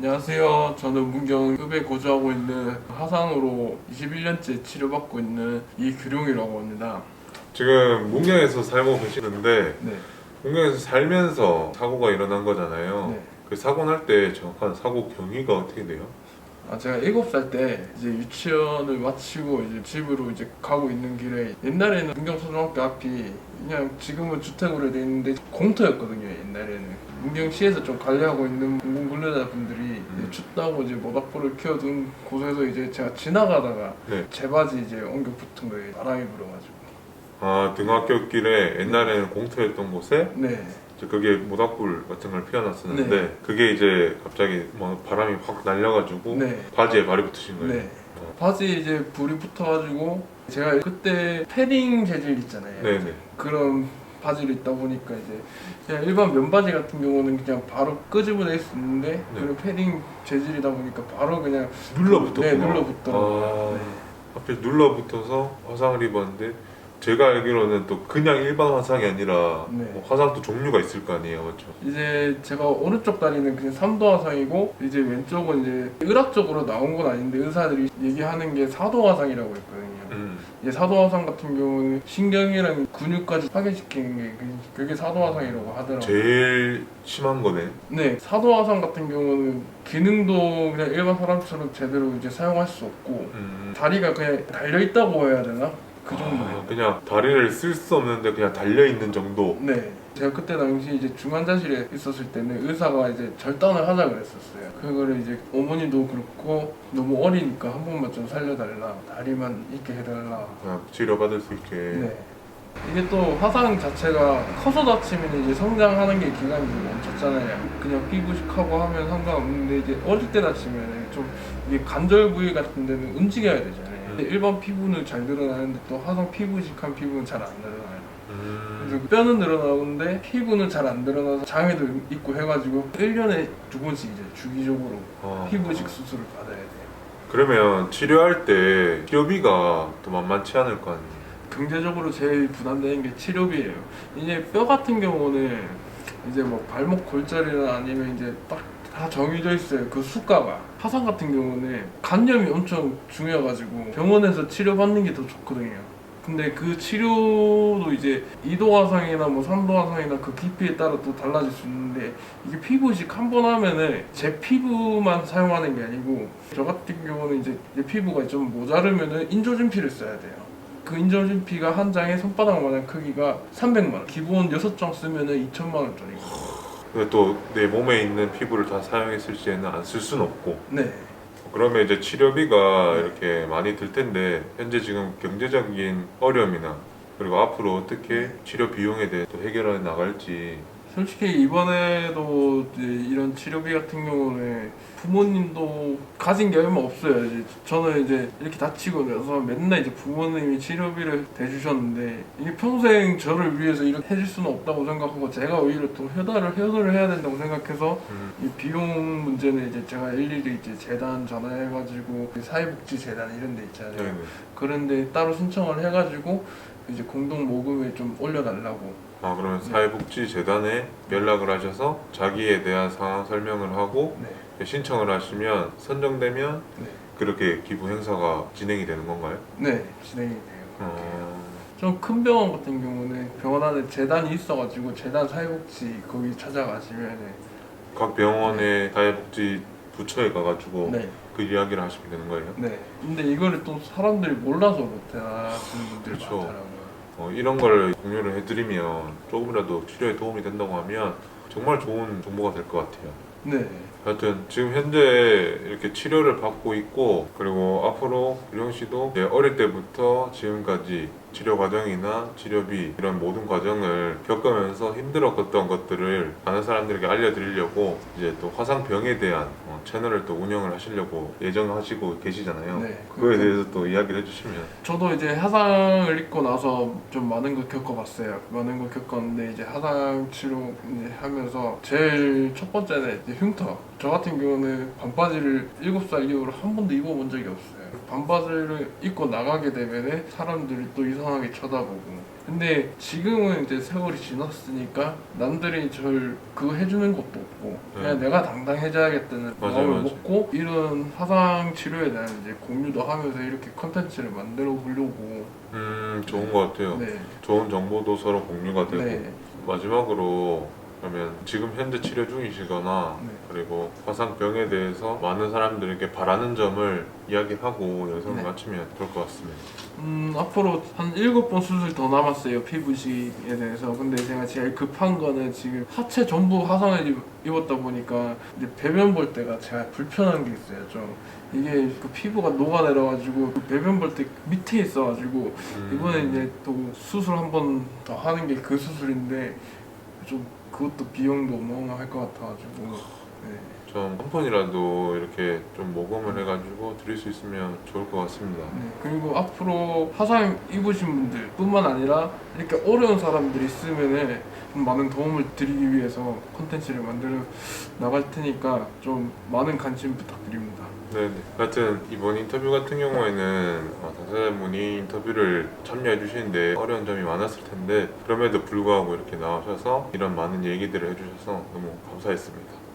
안녕하세요. 저는 문경읍에 거주하고 있는 화상으로 21년째 치료받고 있는 이규룡이라고 합니다. 지금 문경에서 살고 계시는데 네. 문경에서 살면서 사고가 일어난 거잖아요. 네. 그 사고 날 때 정확한 사고 경위가 어떻게 돼요? 제가 7살 때 이제 유치원을 마치고 이제 집으로 이제 가고 있는 길에 옛날에는 문경초등학교 앞이 그냥 지금은 주택으로 돼 있는데 공터였거든요. 옛날에는 문경시에서 좀 관리하고 있는 공공근로자분들이 이제 춥다고 이제 모닥불을 켜둔 곳에서 이제 제가 지나가다가 네. 제 바지 이제 엉겨 붙은 거예요. 바람이 불어가지고. 아, 등하굣길에 옛날에는 공터였던 곳에 네. 이제 그게 모닥불 같은 걸 피워놨었는데 네. 그게 이제 갑자기 뭐 바람이 확 날려가지고 네. 바지에 발이 붙으신 거예요. 네. 바지에 이제 불이 붙어가지고 제가 그때 패딩 재질 있잖아요. 네네. 그런 바지를 입다 보니까 이제 그냥 일반 면바지 같은 경우는 그냥 바로 끄집어낼 수 있는데 네. 그런 패딩 재질이다 보니까 바로 그냥 눌러붙었구나. 네, 눌러붙더라고요. 네. 하필 눌러붙어서 화상을 입었는데 제가 알기로는 또 그냥 일반 화상이 아니라 네. 뭐 화상도 종류가 있을 거 아니에요, 맞죠? 이제 제가 오른쪽 다리는 그냥 3도 화상이고 이제 왼쪽은 이제 의학적으로 나온 건 아닌데 의사들이 얘기하는 게 4도 화상이라고 했거든요. 이제 4도 화상 같은 경우는 신경이랑 근육까지 파괴시키는 게 그게 4도 화상이라고 하더라고요. 제일 심한 거네. 네, 4도 화상 같은 경우는 기능도 그냥 일반 사람처럼 제대로 이제 사용할 수 없고 다리가 그냥 달려 있다고 해야 되나? 그 정도예요. 그냥 다리를 쓸 수 없는데 그냥 달려 있는 정도. 네. 제가 그때 당시 이제 중환자실에 있었을 때는 의사가 이제 절단을 하자 그랬었어요. 그거를 이제 어머니도 그렇고 너무 어리니까 한 번만 좀 살려달라. 다리만 있게 해달라. 그냥 치료받을 수 있게. 네. 이게 또 화상 자체가 커서 다치면 이제 성장하는 게 기간이 좀 멈췄잖아요. 그냥 피부식하고 하면 상관없는데 이제 어릴 때 다치면 좀 이게 관절 부위 같은 데는 움직여야 되잖아요. 근데 일반 피부는 잘 늘어나는데 또 화상 피부식한 피부는 잘 안 늘어나요. 그래서 뼈는 늘어나는데 피부는 잘 안 늘어나서 장애도 있고 해가지고 1년에 2번씩 이제 주기적으로 피부식 수술을 받아야 돼요. 그러면 치료할 때 치료비가 또 만만치 않을 거 아니에요? 경제적으로 제일 부담되는 게 치료비예요. 이제 뼈 같은 경우는 이제 뭐 발목 골절이나 아니면 이제 딱 다 정해져 있어요. 그 수가가. 화상 같은 경우는 간염이 엄청 중요해가지고 병원에서 치료받는 게 더 좋거든요. 근데 그 치료도 이제 2도 화상이나 뭐 3도 화상이나 그 깊이에 따라 또 달라질 수 있는데 이게 피부식 한 번 하면은 제 피부만 사용하는 게 아니고 저 같은 경우는 이제 내 피부가 좀 모자르면은 인조진피를 써야 돼요. 그 인조진피가 한 장에 손바닥만한 크기가 300만 원. 기본 6장 쓰면은 2천만 원짜리고. 근데 또 내 몸에 있는 피부를 다 사용했을 시에는 안 쓸 수는 없고. 네. 그러면 이제 치료비가 이렇게 많이 들 텐데 현재 지금 경제적인 어려움이나 그리고 앞으로 어떻게 치료 비용에 대해 또 해결해 나갈지. 솔직히 이번에도 이제 이런 치료비 같은 경우는 부모님도 가진 게 얼마 없어요. 이제 저는 이제 이렇게 다치고 나서 맨날 이제 부모님이 치료비를 대주셨는데 이게 평생 저를 위해서 이렇게 해줄 수는 없다고 생각하고 제가 오히려 또 효도를 해야 된다고 생각해서 이 비용 문제는 이제 제가 일일이 이제 재단 전화해가지고 사회복지 재단 이런 데 있잖아요. 네네. 그런데 따로 신청을 해가지고 이제 공동 모금에 좀 올려달라고. 그러면 사회복지재단에 연락을 하셔서 자기에 대한 상황 설명을 하고 네. 신청을 하시면 선정되면 네. 그렇게 기부 행사가 진행이 되는 건가요? 네, 진행이 돼요. 좀 큰 병원 같은 경우는 병원 안에 재단이 있어가지고 재단 사회복지 거기 찾아가시면 각 병원의 사회복지 부처에 가가지고 네. 그 이야기를 하시면 되는 거예요? 네. 근데 이거를 또 사람들이 몰라서 못하시는 분들이 그렇죠. 많더라고요. 이런 걸 공유를 해드리면 조금이라도 치료에 도움이 된다고 하면 정말 좋은 정보가 될 것 같아요. 네. 하여튼 지금 현재 이렇게 치료를 받고 있고 그리고 앞으로 유령 씨도 이제 어릴 때부터 지금까지 치료 과정이나 치료비 이런 모든 과정을 겪으면서 힘들었던 것들을 많은 사람들에게 알려드리려고 이제 또 화상병에 대한 채널을 또 운영을 하시려고 예정하시고 계시잖아요. 네. 그거에 대해서 또 이야기를 해주시면. 저도 이제 화상을 입고 나서 좀 많은 걸 겪어봤어요. 많은 걸 겪었는데 이제 화상 치료 이제 하면서 제일 첫 번째는 이제 흉터. 저 같은 경우는 반바지를 7살 이후로 한 번도 입어본 적이 없어요. 반바지를 입고 나가게 되면 사람들이 또 이상하게 쳐다보고. 근데 지금은 이제 세월이 지났으니까 남들이 절 그거 해주는 것도 없고 그냥 내가 당당해져야겠다는 맞아요, 마음을 맞아요. 먹고 이런 화상 치료에 대한 이제 공유도 하면서 이렇게 컨텐츠를 만들어 보려고. 좋은 것 같아요. 네. 좋은 정보도 서로 공유가 되고. 네. 마지막으로 그러면 지금 현재 치료 중이시거나 네. 그리고 화상병에 대해서 많은 사람들에게 바라는 점을 이야기하고 영상을 네. 마치면 좋을 것 같습니다. 앞으로 한 7번 수술 더 남았어요, 피부식에 대해서. 근데 제가 제일 급한 거는 지금 하체 전부 화상을 입었다 보니까 이제 배변 볼 때가 제가 불편한 게 있어요. 좀 이게 그 피부가 녹아내려가지고 그 배변 볼 때 밑에 있어가지고 이번에 이제 또 수술 한 번 더 하는 게 그 수술인데 좀 그것도 비용도 어마어마할 것 같아가지고. 네. 좀 한 푼이라도 이렇게 좀 모금을 해가지고 드릴 수 있으면 좋을 것 같습니다. 네, 그리고 앞으로 화상 입으신 분들 뿐만 아니라 이렇게 어려운 사람들이 있으면은 좀 많은 도움을 드리기 위해서 콘텐츠를 만들어 나갈 테니까 좀 많은 관심 부탁드립니다. 네네. 하여튼 이번 인터뷰 같은 경우에는 당사자분이 인터뷰를 참여해 주시는데 어려운 점이 많았을 텐데 그럼에도 불구하고 이렇게 나오셔서 이런 많은 얘기들을 해주셔서 너무 감사했습니다.